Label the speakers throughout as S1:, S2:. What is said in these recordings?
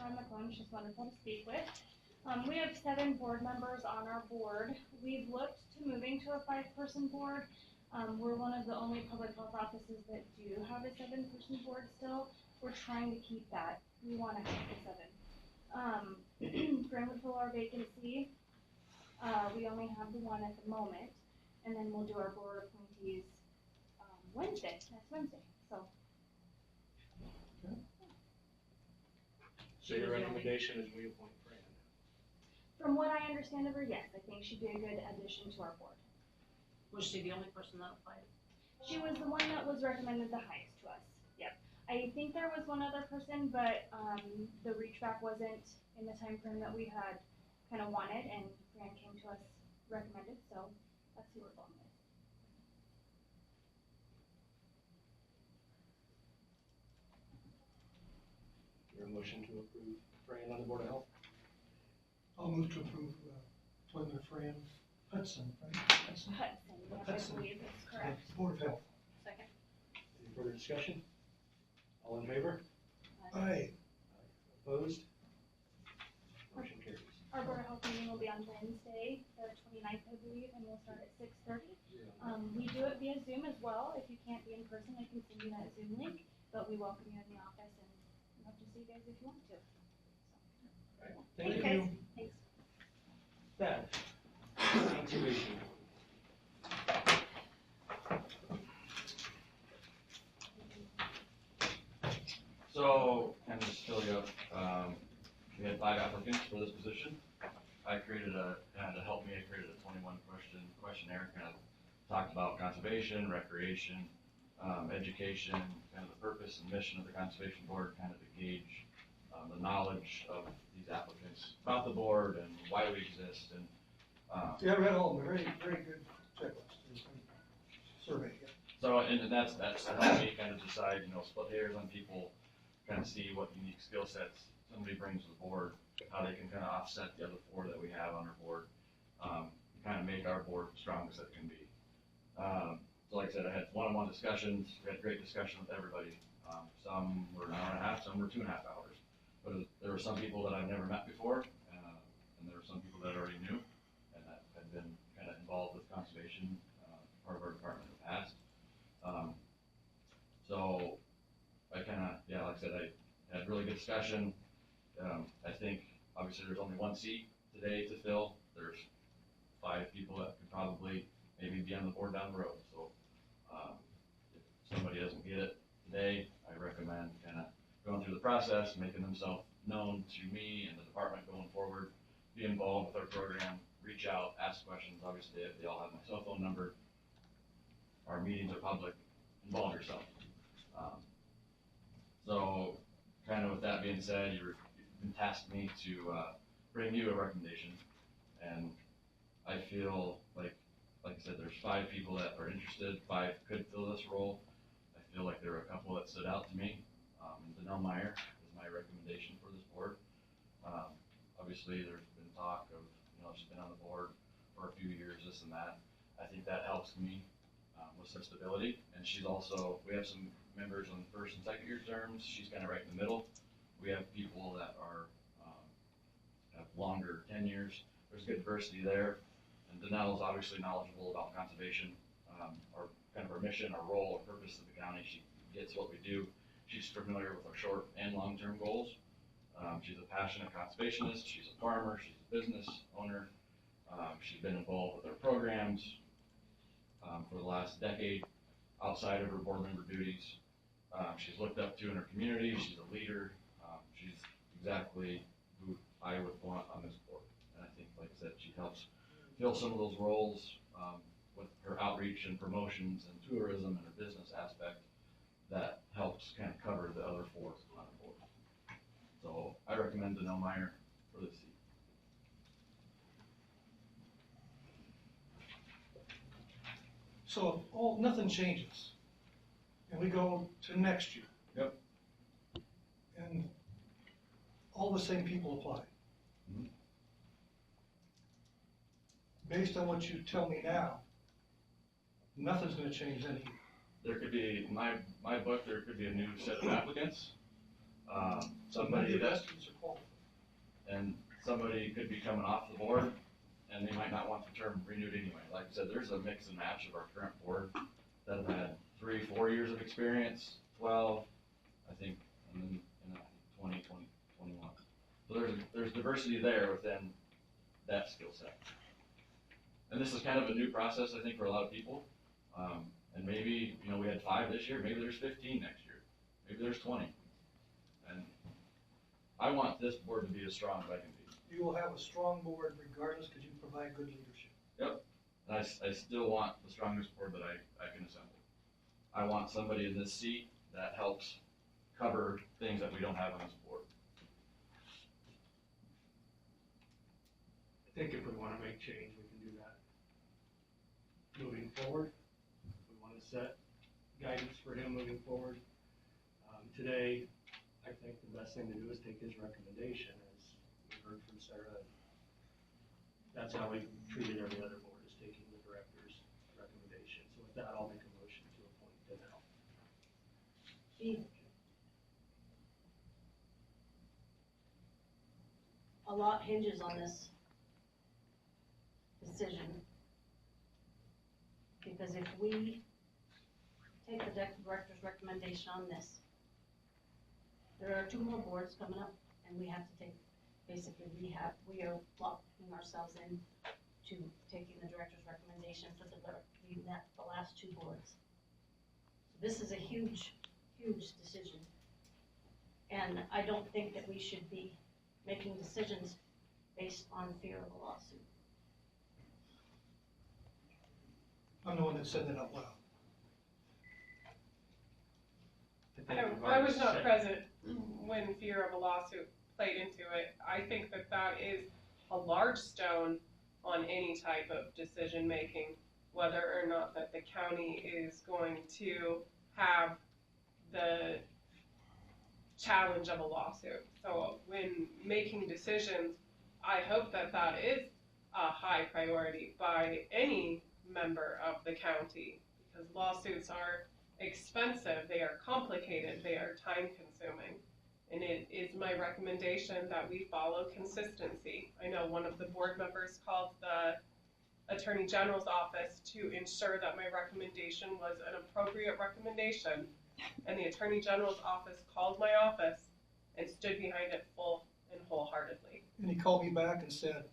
S1: on the phone. She's wonderful to speak with. We have 7 board members on our board. We've looked to moving to a 5-person board. We're one of the only public health offices that do have a 7-person board still. We're trying to keep that. We want to keep the 7. Graham would fill our vacancy. We only have the 1 at the moment, and then we'll do our board appointees next Wednesday.
S2: So your recommendation is we appoint Fran?
S1: From what I understand of her, yes, I think she'd be a good addition to our board.
S3: Was she the only person that applied?
S1: She was the one that was recommended the highest to us. Yep. I think there was one other person, but the reach back wasn't in the time frame that we had kind of wanted, and Fran came to us recommended, so that's who we're going with.
S2: Your motion to approve Fran on the Board of Health?
S4: I'll move to approve appointment of Fran Hudson, right?
S1: Hudson, yes,
S4: Hudson.
S1: I believe that's correct.
S4: Board of Health.
S3: Second.
S2: Any further discussion? All in favor?
S4: Aye.
S2: Opposed? Motion carries.
S1: Our Board of Health meeting will be on Wednesday, the 29th, I believe, and we'll start at 6:30. We do it via Zoom as well. If you can't be in person, I can send you that Zoom link, but we welcome you in the office, and we'd love to see you guys if you want to.
S2: All right.
S1: Thank you,
S2: Thank you.
S1: guys. Thanks.
S2: That. Conservation.
S5: So, kind of just fill you up, we had 5 applicants for this position. I created to help me, I created a 21 question questionnaire, kind of talked about conservation, recreation, education, kind of the purpose and mission of the Conservation Board, kind of to gauge the knowledge of these applicants about the board and why we exist, and
S4: Yeah, I read all of them, very, very good checklist, survey, yeah.
S5: so, and that's to help me kind of decide, split hairs on people, kind of see what unique skill sets somebody brings to the board, how they can kind of offset the other 4 that we have on our board, kind of make our board the strongest that it can be. So like I said, I had one-on-one discussions, we had great discussion with everybody. Some were an hour and a half, some were 2.5 hours. But there were some people that I've never met before, and there were some people that I already knew, and that had been kind of involved with conservation, part of our department in the past. So I kind of, like I said, I had really good discussion. I think obviously there's only 1 seat today to fill. There's 5 people that could probably maybe be on the board down the road. So if somebody doesn't get it today, I recommend kind of going through the process, making themselves known to me and the department going forward, be involved with our program, reach out, ask questions. Obviously, they all have my cell phone number. Our meetings are public. Involve yourself. So kind of with that being said, you've been tasked me to bring you a recommendation, and I feel like I said, there's 5 people that are interested, 5 could fill this role. I feel like there are a couple that stood out to me. Danelle Meyer is my recommendation for this board. Obviously, there's been talk of, she's been on the board for a few years, this and that. I think that helps me with some stability, and she's also, we have some members on 1st and 2nd year terms. She's kind of right in the middle. We have people that are have longer tenures. There's good diversity there, and Danelle is obviously knowledgeable about conservation, our kind of our mission, our role, our purpose of the county. She gets what we do. She's familiar with our short and long-term goals. She's a passionate conservationist. She's a farmer. She's a business owner. She's been involved with our programs for the last decade outside of her board member duties. She's looked up to in her community. She's a leader. She's exactly who I would want on this board. And I think, like I said, she helps fill some of those roles with her outreach and promotions and tourism and her business aspect that helps kind of cover the other 4 on the board. So I recommend Danelle Meyer for this seat.
S4: So if nothing changes, and we go to next year.
S5: Yep.
S4: And all the same people apply.
S5: Mhm.
S4: Based on what you tell me now, nothing's gonna change any year.
S5: There could be, in my book, there could be a new set of applicants. somebody
S4: None of the
S5: that,
S4: rest of us are qualified.
S5: and somebody could be coming off the board, and they might not want the term renewed anyway. Like I said, there's a mix and match of our current board that have had 3-4 years of experience, 12, I think, and then, 20, 21. So there's diversity there within that skill set. And this is kind of a new process, I think, for a lot of people. And maybe, we had 5 this year, maybe there's 15 next year, maybe there's 20. And I want this board to be as strong as I can be.
S4: You will have a strong board regardless because you provide good leadership.
S5: Yep. And I still want the strongest board that I can assemble. I want somebody in this seat that helps cover things that we don't have on this board.
S2: I think if we wanna make change, we can do that. Moving forward, if we wanna set guidance for him moving forward. Today, I think the best thing to do is take his recommendation, as we heard from Sarah. That's how we treated every other board, is taking the director's recommendation. So with that, I'll make a motion to appoint Danell.
S3: Steve? A lot hinges on this decision. Because if we take the director's recommendation on this, there are 2 more boards coming up, and we have to take, basically, we are locking ourselves in to taking the director's recommendation for the last 2 boards. This is a huge, huge decision. And I don't think that we should be making decisions based on fear of a lawsuit.
S4: I'm the one that said that out loud.
S6: I was not present when fear of a lawsuit played into it. I think that is a large stone on any type of decision making, whether or not that the county is going to have the challenge of a lawsuit. So when making decisions, I hope that is a high priority by any member of the county, because lawsuits are expensive, they are complicated, they are time consuming. And it is my recommendation that we follow consistency. I know one of the board members called the Attorney General's office to ensure that my recommendation was an appropriate recommendation. And the Attorney General's office called my office and stood behind it full and wholeheartedly.
S4: And he called me back and said,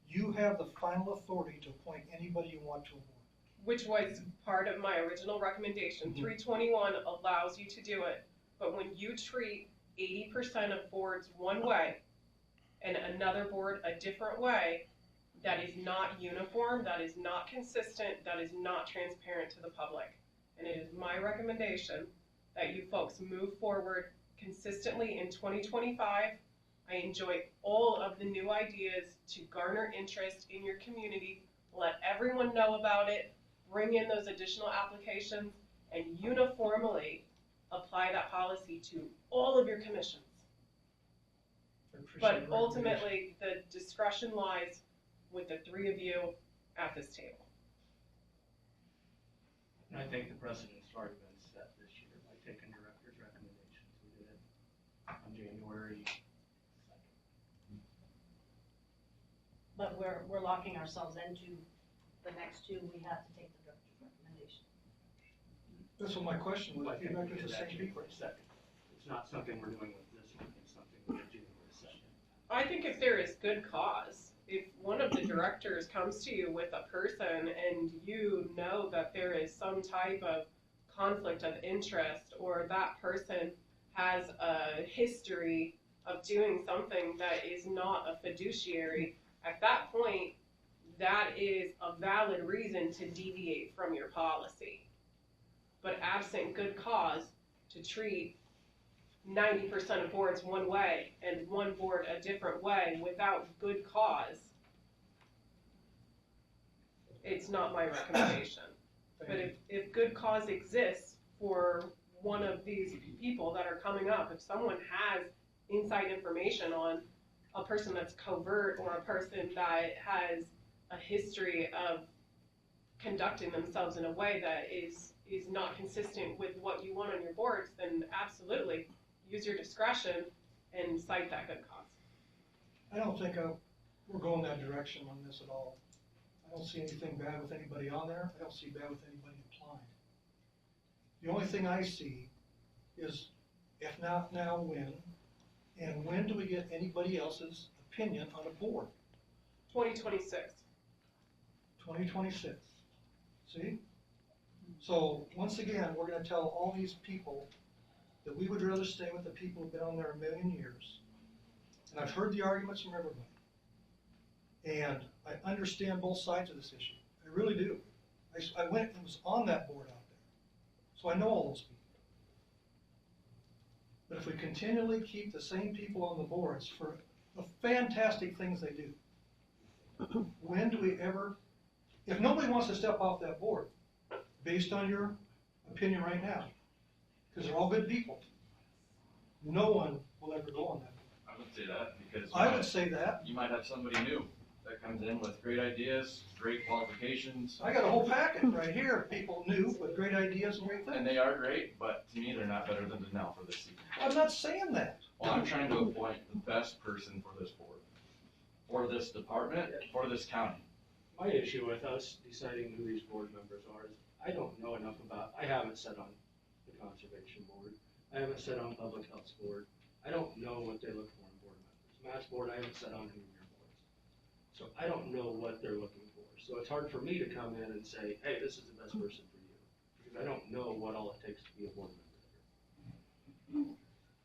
S4: you have the final authority to appoint anybody you want to a board.
S6: Which was part of my original recommendation. 321 allows you to do it, but when you treat 80% of boards one way and another board a different way, that is not uniform, that is not consistent, that is not transparent to the public. And it is my recommendation that you folks move forward consistently in 2025. I enjoy all of the new ideas to garner interest in your community, let everyone know about it, bring in those additional applications, and uniformly apply that policy to all of your commissions. But ultimately, the discretion lies with the 3 of you at this table.
S2: And I think the precedent's already been set this year by taking director's recommendations. We did it on January 2nd.
S3: But we're locking ourselves into the next 2, we have to take the director's recommendation.
S4: That's what my question was.
S2: I think we
S4: Director's
S2: did
S4: the
S2: that
S4: same
S2: January
S4: people.
S2: 2nd. It's not something we're doing with this one, it's something we did January 2nd.
S6: I think if there is good cause, if one of the directors comes to you with a person and you know that there is some type of conflict of interest, or that person has a history of doing something that is not a fiduciary, at that point, that is a valid reason to deviate from your policy. But absent good cause, to treat 90% of boards one way and one board a different way without good cause, it's not my recommendation. But if good cause exists for one of these people that are coming up, if someone has inside information on a person that's covert or a person that has a history of conducting themselves in a way that is not consistent with what you want on your boards, then absolutely, use your discretion and cite that good cause.
S4: I don't think we're going that direction on this at all. I don't see anything bad with anybody on there. I don't see bad with anybody applying. The only thing I see is if not now, when? And when do we get anybody else's opinion on a board?
S6: 2026.
S4: 2026. See? So, once again, we're gonna tell all these people that we would rather stay with the people who've been on there a million years. And I've heard the arguments from everybody. And I understand both sides of this issue. I really do. I went and was on that board out there. So I know all those people. But if we continually keep the same people on the boards for the fantastic things they do, when do we ever, if nobody wants to step off that board, based on your opinion right now, because they're all good people, no one will ever go on that board.
S5: I would say that because
S4: I would say that.
S5: you might have somebody new that comes in with great ideas, great qualifications,
S4: I got a whole packet right here of people new with great ideas and great
S5: and
S4: things.
S5: they are great, but to me, they're not better than Danelle for this seat.
S4: I'm not saying that.
S5: Well, I'm trying to appoint the best person for this board, for this department, for this county.
S2: My issue with us deciding who these board members are is I don't know enough about, I haven't sat on the conservation board. I haven't sat on public health board. I don't know what they look for in board members. Matt's board, I haven't sat on any of your boards. So I don't know what they're looking for. So it's hard for me to come in and say, hey, this is the best person for you. Because I don't know what all it takes to be a board member.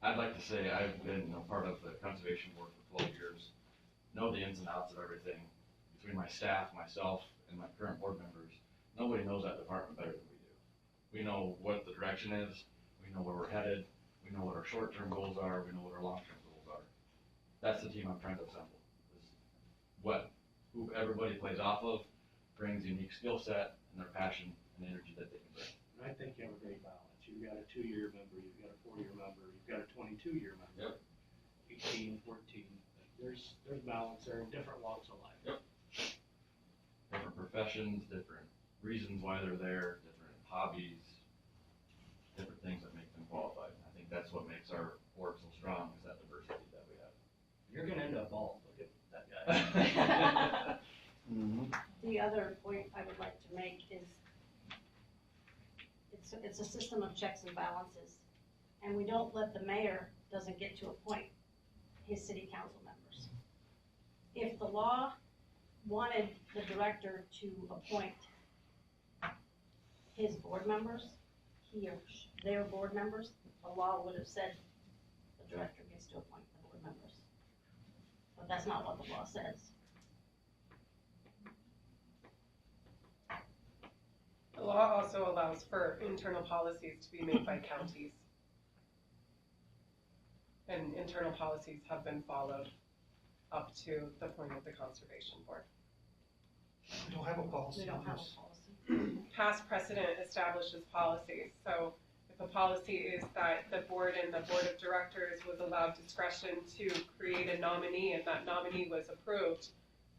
S5: I'd like to say I've been a part of the conservation board for 12 years, know the ins and outs of everything, between my staff, myself, and my current board members. Nobody knows that department better than we do. We know what the direction is, we know where we're headed, we know what our short-term goals are, we know what our long-term goals are. That's the team I'm trying to assemble. Who everybody plays off of, brings a unique skill set and their passion and energy that they can bring.
S2: And I think you have a great balance. You've got a 2-year member, you've got a 4-year member, you've got a 22-year member.
S5: Yep.
S2: 18, 14. There's balance there in different walks of life.
S5: Yep. Different professions, different reasons why they're there, different hobbies, different things that make them qualified. I think that's what makes our board so strong, is that diversity that we have.
S2: You're gonna end up bald. Look at that guy.
S3: The other point I would like to make is it's a system of checks and balances. And we don't let the mayor doesn't get to appoint his city council members. If the law wanted the director to appoint his board members, their board members, the law would have said the director gets to appoint the board members. But that's not what the law says.
S6: The law also allows for internal policies to be made by counties. And internal policies have been followed up to the point of the conservation board.
S4: We don't have a policy
S3: We
S4: on
S3: don't have
S4: this.
S3: a policy.
S6: Past precedent establishes policies, so if a policy is that the board and the board of directors was allowed discretion to create a nominee and that nominee was approved,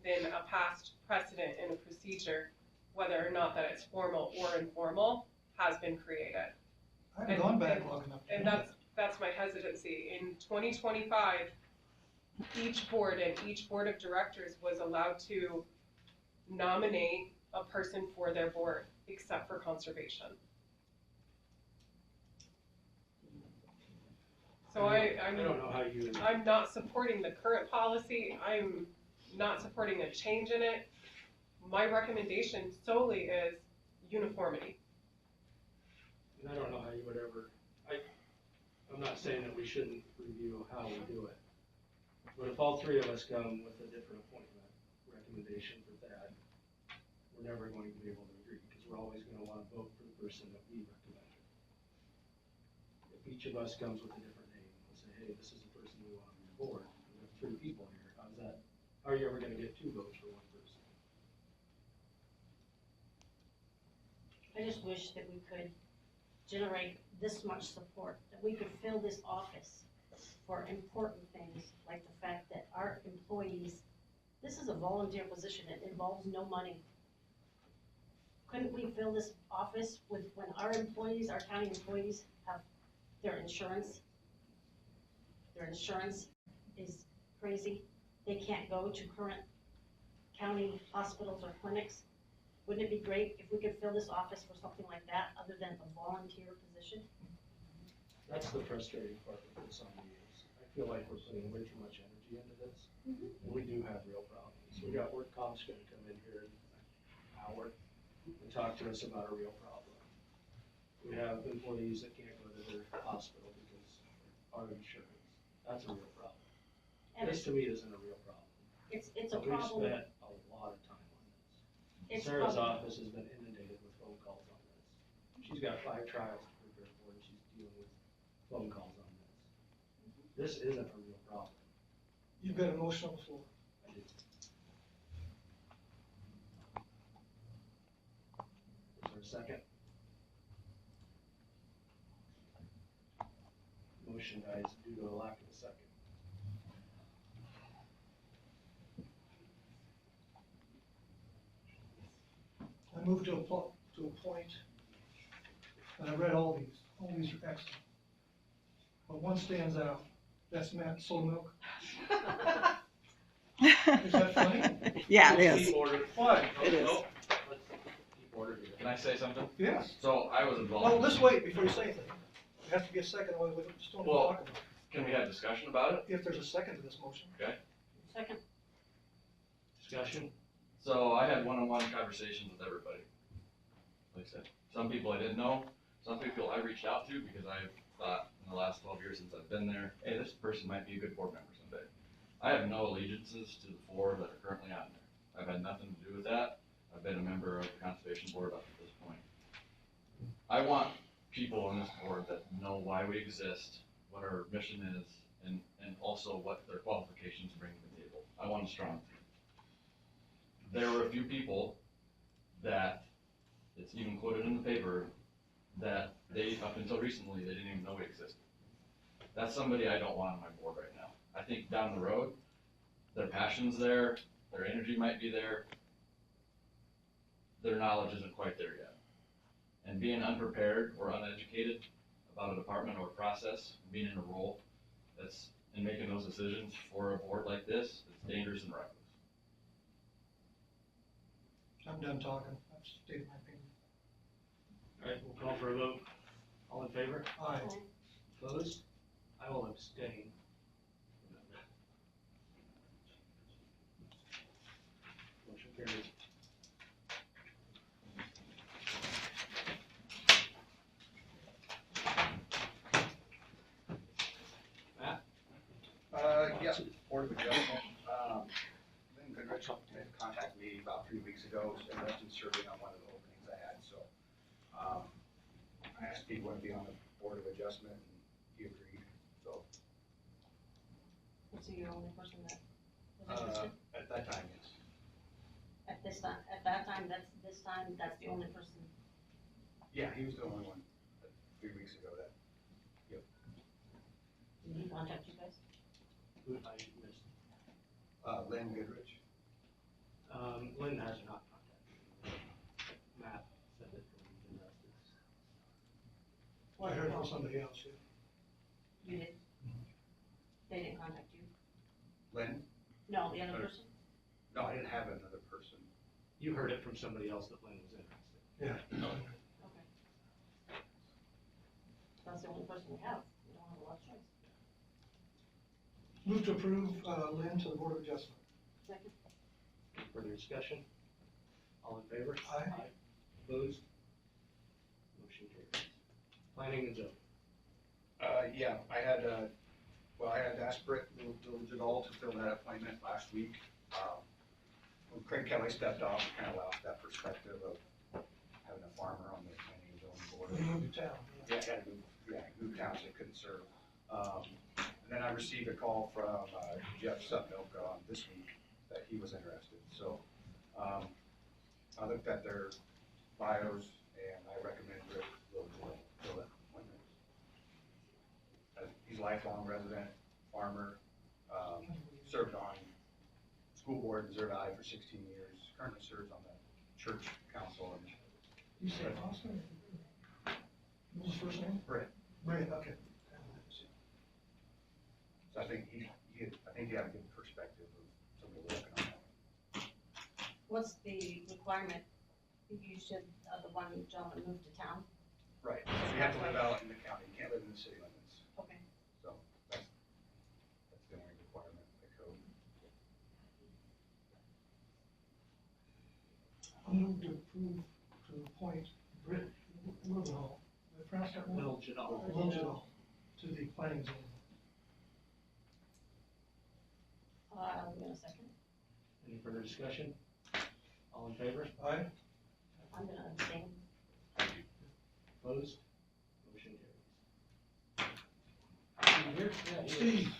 S6: then a past precedent and a procedure, whether or not that it's formal or informal, has been created.
S4: I haven't gone back long enough to
S6: And
S4: know that.
S6: that's my hesitancy. In 2025, each board and each board of directors was allowed to nominate a person for their board, except for conservation. So I
S2: don't know how you.
S6: I'm not supporting the current policy. I'm not supporting a change in it. My recommendation solely is uniformity.
S2: And I don't know how you would ever, I'm not saying that we shouldn't review how we do it. But if all three of us come with a different appointment recommendation for that, we're never going to be able to agree, because we're always gonna wanna vote for the person that we recommended. If each of us comes with a different name, we'll say, hey, this is the person we want on your board, we have 3 people here, how are you ever gonna get 2 votes for 1 person?
S3: I just wish that we could generate this much support, that we could fill this office for important things, like the fact that our employees, this is a volunteer position, it involves no money. Couldn't we fill this office with, when our employees, our county employees, have their insurance their insurance is crazy. They can't go to current county hospitals or clinics. Wouldn't it be great if we could fill this office for something like that, other than a volunteer position?
S2: That's the frustrating part with this on me is, I feel like we're putting way too much energy into this, and we do have real problems. We got work comps gonna come in here in an hour and talk to us about a real problem. We have employees that can't go to their hospital because of our insurance. That's a real problem.
S3: And
S2: This to me isn't a real problem.
S3: it's a
S2: But
S3: problem.
S2: we've spent a lot of time on this.
S3: It's
S2: Sarah's
S3: problem.
S2: office has been inundated with phone calls on this. She's got 5 trials to prepare for, and she's dealing with phone calls on this. This isn't a real problem.
S4: You've got a motion on the floor.
S2: I do. Is there a second? Motion dies due to a lack of a second.
S4: I move to appoint, and I read all these are excellent. But one stands out, that's Matt Solomilk. Is that funny?
S7: Yeah, it is.
S2: Keep order.
S4: Why?
S7: It is.
S2: Nope. Let's keep order here.
S5: Can I say something?
S4: Yes.
S5: So I was involved.
S4: Well, let's wait before you say anything. There has to be a second, or we just don't
S5: Well-
S4: talk about it.
S5: Can we have discussion about it?
S4: If there's a second to this motion.
S3: Second,
S2: Discussion?
S5: So I had one-on-one conversations with everybody. Like I said, some people I didn't know, some people I reached out to because I thought in the last 12 years since I've been there, hey, this person might be a good board member someday. I have no allegiances to the 4 that are currently on there. I've had nothing to do with that. I've been a member of the Conservation Board up to this point. I want people on this board that know why we exist, what our mission is, and also what their qualifications bring to the table. I want a strong team. There were a few people that, it's even quoted in the paper, that they, up until recently, they didn't even know we existed. That's somebody I don't want on my board right now. I think down the road, their passion's there, their energy might be there, their knowledge isn't quite there yet. And being unprepared or uneducated about a department or a process, being in a role that's, and making those decisions for a board like this, it's dangerous and reckless.
S4: I'm done talking, I've stated my opinion.
S2: All right, we'll call for a vote. All in favor?
S4: Aye.
S2: Opposed? I will abstain. Motion carries. Matt?
S8: Yes, Board of Adjustment. Lynn Goodrich contacted me about 3 weeks ago, was interested in serving on one of the openings I had, so I asked if he wanted to be on the Board of Adjustment, and he agreed, so
S3: so you're the only person that was interested?
S8: at that time, yes.
S3: At that time, that's the only person.
S8: Yeah, he was the only one 3 weeks ago that,
S3: Did he contact you guys?
S2: Who I missed?
S8: Lynn Goodrich.
S2: Lynn has not contacted me. Matt said it from the rest.
S4: I heard from somebody else, yeah.
S3: You did? They didn't contact you?
S8: Lynn?
S3: No, the other person?
S8: No, I didn't have another person.
S2: You heard it from somebody else that Lynn was interested.
S4: Yeah.
S3: Okay. That's the only person we have. We don't have a lot of choice.
S4: Move to approve, Lynn to the Board of Adjustment.
S3: Second.
S2: Further discussion? All in favor?
S4: Aye.
S2: Opposed? Motion carries. Planning and zoning.
S8: Yeah, I had asked Britt Digital to fill that appointment last week. When Craig Kelly stepped off, we kind of lost that perspective of having a farmer on the planning and zoning board.
S4: When you moved to town.
S8: Yeah, had to move towns that couldn't serve. And then I received a call from Jeff Sutmilk this week that he was interested. So I looked at their bios and I recommend Rick fill that appointment. He's a lifelong resident, farmer, served on school board in Missouri Valley for 16 years, currently serves on the church council. And
S4: You said Austin? What was his first name?
S8: Britt.
S4: Britt, okay.
S8: So So I think he had a good perspective of somebody looking on that.
S3: What's the requirement? You should, the one gentleman moved to town?
S8: Right, so you have to live out in the county, you can't live in the city limits,
S3: Okay.
S8: so that's the only requirement of the code.
S4: I'll move to approve to appoint Britt Wilgenall, did I pronounce that right? Wilgenall to the planning zone.
S3: I'm gonna second.
S2: Any further discussion? All in favor?
S4: Aye?
S3: I'm gonna abstain.
S2: Opposed? Motion carries. See you here? Yeah, you-
S4: Steve,